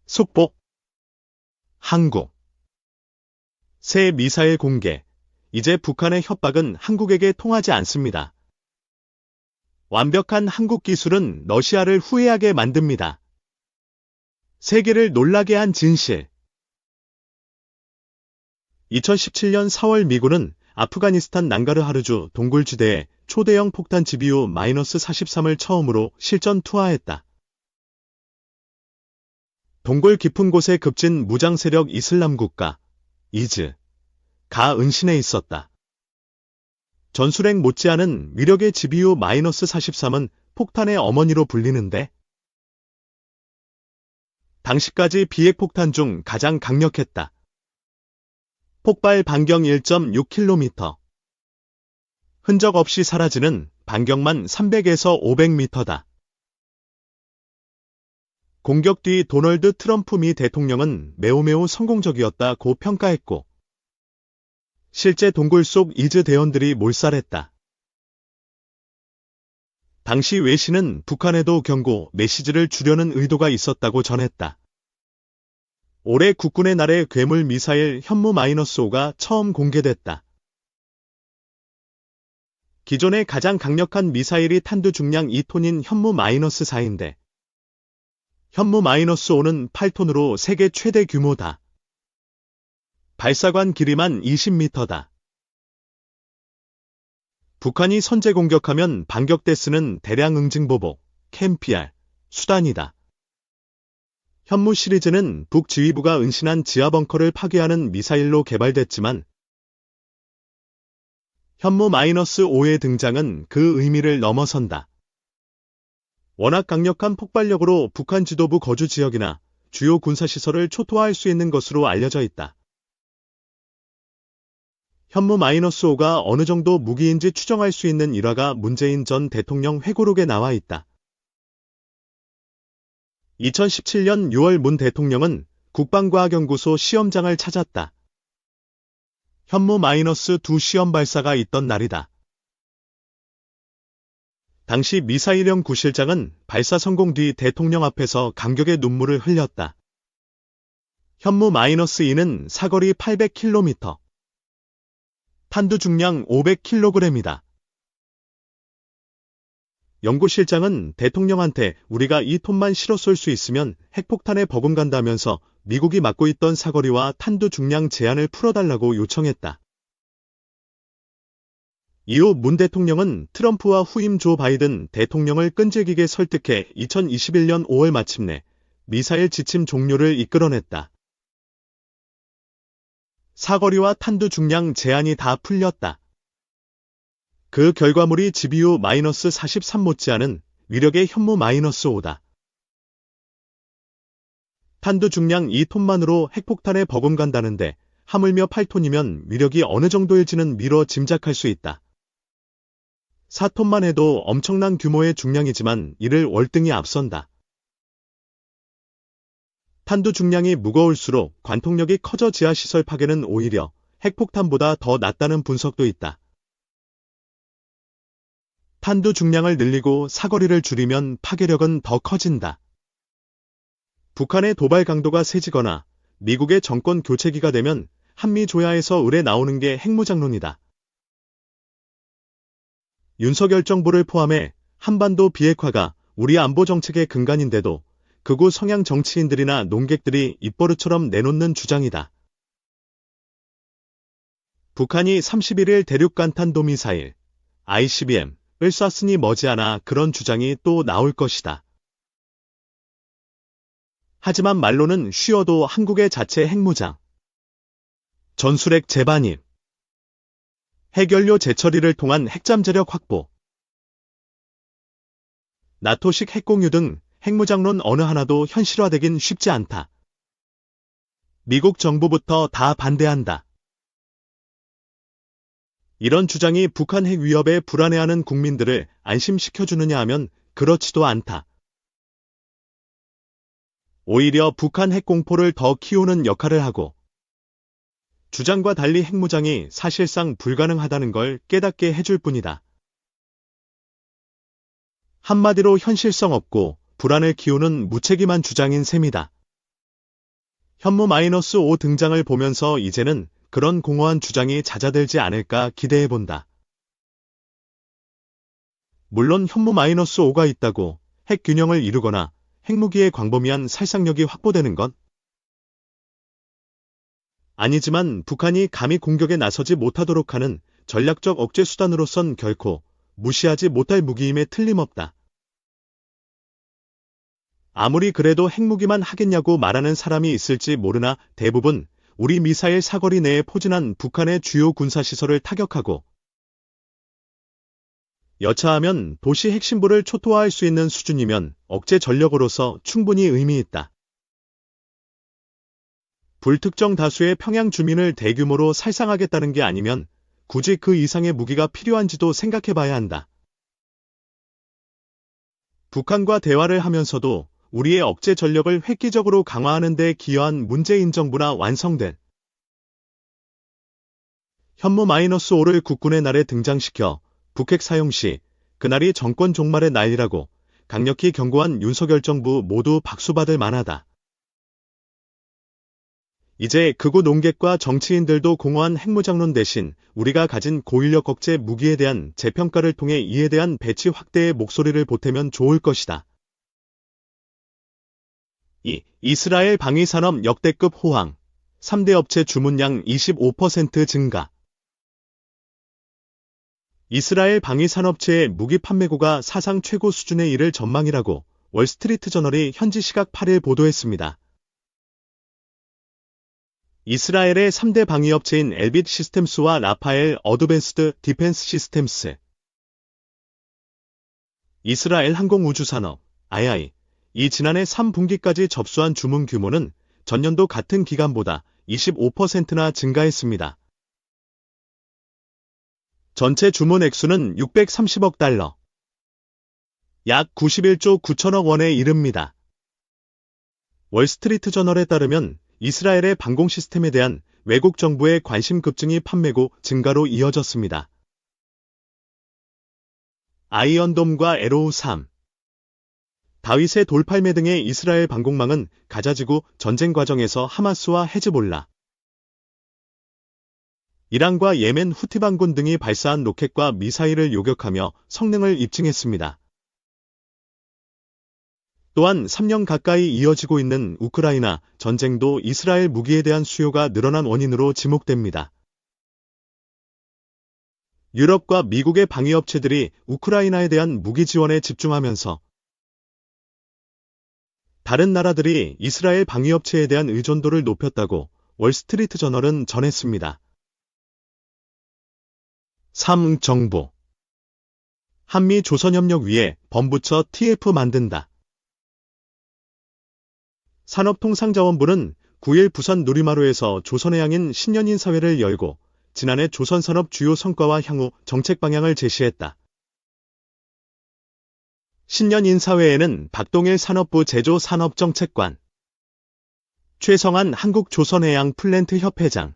속보. 한국. 새 미사일 공개. 이제 북한의 협박은 한국에게 통하지 않습니다. 완벽한 한국 기술은 러시아를 후회하게 만듭니다. 세계를 놀라게 한 진실. 2017년 4월 미군은 아프가니스탄 난가르하르주 동굴지대에 초대형 폭탄 GBU-43을 처음으로 실전 투하했다. 동굴 깊은 곳에 급진 무장 세력 이슬람 국가, IS.가 은신해 있었다. 전술핵 못지않은 위력의 GBU-43은 폭탄의 어머니로 불리는데, 당시까지 비핵폭탄 중 가장 강력했다. 폭발 반경 1.6km. 흔적 없이 사라지는 반경만 300에서 500m다. 공격 뒤 도널드 트럼프 미 대통령은 매우 성공적이었다고 평가했고, 실제 동굴 속 IS 대원들이 몰살했다. 당시 외신은 북한에도 경고 메시지를 주려는 의도가 있었다고 전했다. 올해 국군의 날에 괴물 미사일 현무-5가 처음 공개됐다. 기존의 가장 강력한 미사일이 탄두 중량 2톤인 현무-4인데, 현무-5는 8톤으로 세계 최대 규모다. 발사관 길이만 20m다. 북한이 선제 공격하면 반격 때 쓰는 대량 응징보복, 캠PR, 수단이다. 현무 시리즈는 북지휘부가 은신한 지하벙커를 파괴하는 미사일로 개발됐지만, 현무-5의 등장은 그 의미를 넘어선다. 워낙 강력한 폭발력으로 북한 지도부 거주 지역이나 주요 군사시설을 초토화할 수 있는 것으로 알려져 있다. 현무-5가 어느 정도 무기인지 추정할 수 있는 일화가 문재인 전 대통령 회고록에 나와 있다. 2017년 6월 문 대통령은 국방과학연구소 시험장을 찾았다. 현무-2 시험 발사가 있던 날이다. 당시 미사일형 구실장은 발사 성공 뒤 대통령 앞에서 감격의 눈물을 흘렸다. 현무-2는 사거리 800km, 탄두 중량 500kg이다. 연구실장은 대통령한테 우리가 2톤만 실어 쏠 수 있으면 핵폭탄에 버금간다면서 미국이 맡고 있던 사거리와 탄두 중량 제한을 풀어달라고 요청했다. 이후 문 대통령은 트럼프와 후임 조 바이든 대통령을 끈질기게 설득해 2021년 5월 마침내 미사일 지침 종료를 이끌어냈다. 사거리와 탄두 중량 제한이 다 풀렸다. 그 결과물이 GBU-43 못지않은 위력의 현무-5다. 탄두 중량 2톤만으로 핵폭탄에 버금간다는데 하물며 8톤이면 위력이 어느 정도일지는 미뤄 짐작할 수 있다. 4톤만 해도 엄청난 규모의 중량이지만 이를 월등히 앞선다. 탄두 중량이 무거울수록 관통력이 커져 지하시설 파괴는 오히려 핵폭탄보다 더 낫다는 분석도 있다. 탄두 중량을 늘리고 사거리를 줄이면 파괴력은 더 커진다. 북한의 도발 강도가 세지거나 미국의 정권 교체기가 되면 한미 조야에서 을에 나오는 게 핵무장론이다. 윤석열 정부를 포함해 한반도 비핵화가 우리 안보 정책의 근간인데도 극우 성향 정치인들이나 논객들이 입버릇처럼 내놓는 주장이다. 북한이 31일 대륙간 탄도미사일 ICBM을 쐈으니 머지않아 그런 주장이 또 나올 것이다. 하지만 말로는 쉬워도 한국의 자체 핵무장, 전술핵 재반입, 핵연료 재처리를 통한 핵잠재력 확보, 나토식 핵공유 등 핵무장론 어느 하나도 현실화되긴 쉽지 않다. 미국 정부부터 다 반대한다. 이런 주장이 북한 핵 위협에 불안해하는 국민들을 안심시켜주느냐 하면 그렇지도 않다. 오히려 북한 핵 공포를 더 키우는 역할을 하고 주장과 달리 핵무장이 사실상 불가능하다는 걸 깨닫게 해줄 뿐이다. 한마디로 현실성 없고 불안을 키우는 무책임한 주장인 셈이다. 현무-5 등장을 보면서 이제는 그런 공허한 주장이 잦아들지 않을까 기대해본다. 물론 현무-5가 있다고 핵 균형을 이루거나 핵무기의 광범위한 살상력이 확보되는 건 아니지만 북한이 감히 공격에 나서지 못하도록 하는 전략적 억제 수단으로선 결코 무시하지 못할 무기임에 틀림없다. 아무리 그래도 핵무기만 하겠냐고 말하는 사람이 있을지 모르나 대부분 우리 미사일 사거리 내에 포진한 북한의 주요 군사시설을 타격하고 여차하면 도시 핵심부를 초토화할 수 있는 수준이면 억제 전력으로서 충분히 의미 있다. 불특정 다수의 평양 주민을 대규모로 살상하겠다는 게 아니면 굳이 그 이상의 무기가 필요한지도 생각해봐야 한다. 북한과 대화를 하면서도 우리의 억제 전력을 획기적으로 강화하는 데 기여한 문재인 정부나 완성된 현무-5를 국군의 날에 등장시켜 북핵 사용 시 그날이 정권 종말의 날이라고 강력히 경고한 윤석열 정부 모두 박수받을 만하다. 이제 극우 농객과 정치인들도 공허한 핵무장론 대신 우리가 가진 고인력 억제 무기에 대한 재평가를 통해 이에 대한 배치 확대의 목소리를 보태면 좋을 것이다. 2. 이스라엘 방위산업 역대급 호황. 3대 업체 주문량 25% 증가. 이스라엘 방위산업체의 무기 판매고가 사상 최고 수준에 이를 전망이라고 월스트리트저널이 현지 시각 8일 보도했습니다. 이스라엘의 3대 방위업체인 엘빗 시스템스와 라파엘 어드밴스드 디펜스 시스템스, 이스라엘 항공우주산업, II, 이 지난해 3분기까지 접수한 주문 규모는 전년도 같은 기간보다 25%나 증가했습니다. 전체 주문 액수는 630억 달러, 약 91조 9천억 원에 이릅니다. 월스트리트저널에 따르면 이스라엘의 방공 시스템에 대한 외국 정부의 관심 급증이 판매고 증가로 이어졌습니다. 아이언돔과 에로우3, 다윗의 돌팔매 등의 이스라엘 방공망은 가자지구 전쟁 과정에서 하마스와 헤즈볼라, 이란과 예멘 후티 반군 등이 발사한 로켓과 미사일을 요격하며 성능을 입증했습니다. 또한 3년 가까이 이어지고 있는 우크라이나 전쟁도 이스라엘 무기에 대한 수요가 늘어난 원인으로 지목됩니다. 유럽과 미국의 방위업체들이 우크라이나에 대한 무기 지원에 집중하면서 다른 나라들이 이스라엘 방위업체에 대한 의존도를 높였다고 월스트리트저널은 전했습니다. 3. 정보. 한미 조선협력 위에 범부처 TF 만든다. 산업통상자원부는 9일 부산 누리마루에서 조선해양인 신년인사회를 열고 지난해 조선산업 주요 성과와 향후 정책 방향을 제시했다. 신년인사회에는 박동일 산업부 제조산업정책관, 최성한 한국조선해양 플랜트 협회장,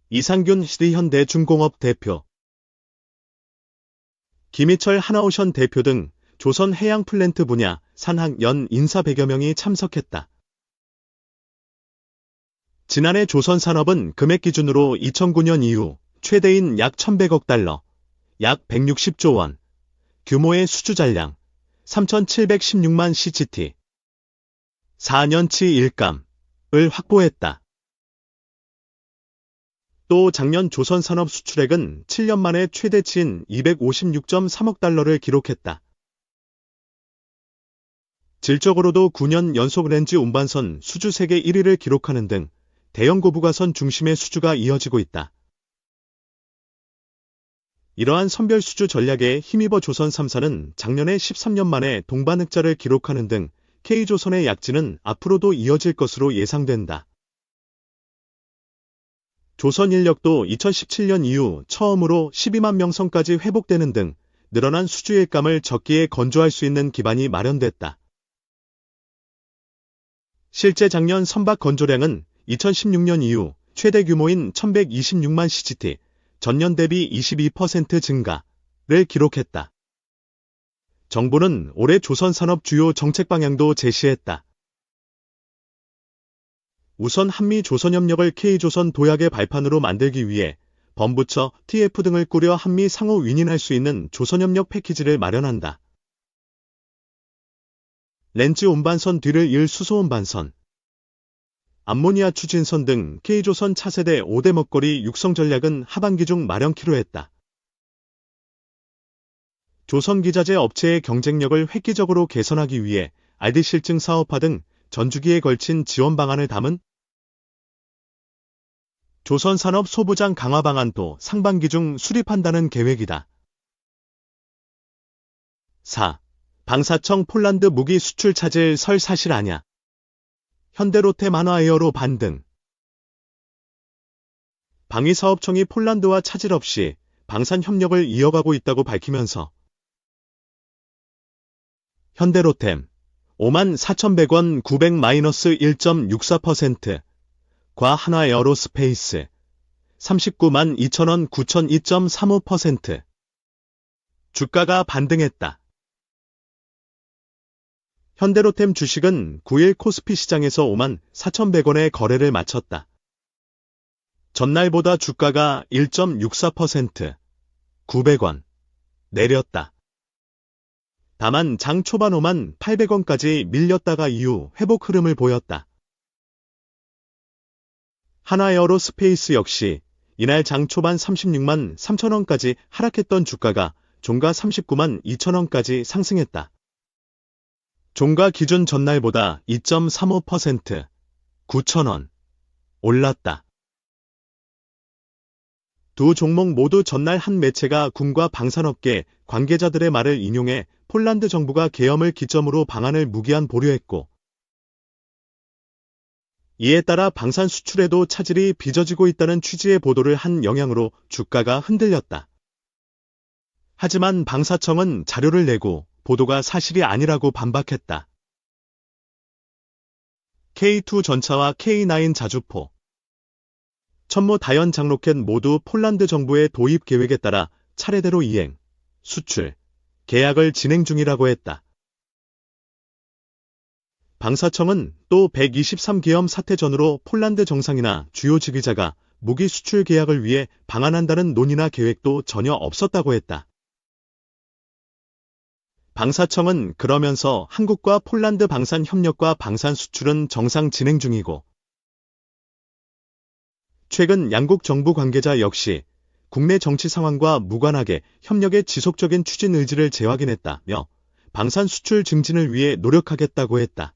이상균 시리현대중공업 대표, 김희철 하나오션 대표 등 조선 해양 플랜트 분야 산학연 인사 100여 명이 참석했다. 지난해 조선산업은 금액 기준으로 2009년 이후 최대인 약 1,100억 달러, 약 160조 원, 규모의 수주 잔량 3,716만 CGT, 4년치 일감을 확보했다. 또 작년 조선산업 수출액은 7년 만에 최대치인 256.3억 달러를 기록했다. 질적으로도 9년 연속 렌즈 운반선 수주 세계 1위를 기록하는 등 대형 고부가선 중심의 수주가 이어지고 있다. 이러한 선별 수주 전략에 힘입어 조선 3사는 작년에 13년 만에 동반흑자를 기록하는 등 K조선의 약진은 앞으로도 이어질 것으로 예상된다. 조선인력도 2017년 이후 처음으로 12만 명선까지 회복되는 등 늘어난 수주 일감을 적기에 건조할 수 있는 기반이 마련됐다. 실제 작년 선박 건조량은 2016년 이후 최대 규모인 1,126만 CGT, 전년 대비 22% 증가를 기록했다. 정부는 올해 조선산업 주요 정책 방향도 제시했다. 우선 한미 조선협력을 K조선 도약의 발판으로 만들기 위해 범부처, TF 등을 꾸려 한미 상호 윈윈할 수 있는 조선협력 패키지를 마련한다. 렌즈 운반선 뒤를 이을 수소 운반선, 암모니아 추진선 등 K조선 차세대 5대 먹거리 육성 전략은 하반기 중 마련키로 했다. 조선기자재 업체의 경쟁력을 획기적으로 개선하기 위해 RD 실증 사업화 등 전주기에 걸친 지원 방안을 담은 조선산업 소부장 강화 방안도 상반기 중 수립한다는 계획이다. 4. 방사청 폴란드 무기 수출 차질 설 사실 아냐. 현대로템 한화에어로 반등. 방위사업청이 폴란드와 차질 없이 방산 협력을 이어가고 있다고 밝히면서 현대로템 54,100원 900-1.64% 과 한화에어로스페이스 392,000원 9,002.35% 주가가 반등했다. 현대로템 주식은 9일 코스피 시장에서 54,100원에 거래를 마쳤다. 전날보다 주가가 1.64%, 900원 내렸다. 다만 장 초반 58,800원까지 밀렸다가 이후 회복 흐름을 보였다. 한화에어로스페이스 역시 이날 장 초반 363,000원까지 하락했던 주가가 종가 392,200원까지 상승했다. 종가 기준 전날보다 2.35%, 9,000원 올랐다. 두 종목 모두 전날 한 매체가 군과 방산업계 관계자들의 말을 인용해 폴란드 정부가 계엄을 기점으로 방안을 무기한 보류했고, 이에 따라 방산 수출에도 차질이 빚어지고 있다는 취지의 보도를 한 영향으로 주가가 흔들렸다. 하지만 방사청은 자료를 내고 보도가 사실이 아니라고 반박했다. K2 전차와 K9 자주포, 천모 다연 장로켓 모두 폴란드 정부의 도입 계획에 따라 차례대로 이행, 수출, 계약을 진행 중이라고 했다. 방사청은 또 123계엄 사태 전후로 폴란드 정상이나 주요 지휘자가 무기 수출 계약을 위해 방한한다는 논의나 계획도 전혀 없었다고 했다. 방사청은 그러면서 한국과 폴란드 방산 협력과 방산 수출은 정상 진행 중이고, 최근 양국 정부 관계자 역시 국내 정치 상황과 무관하게 협력의 지속적인 추진 의지를 재확인했다며 방산 수출 증진을 위해 노력하겠다고 했다.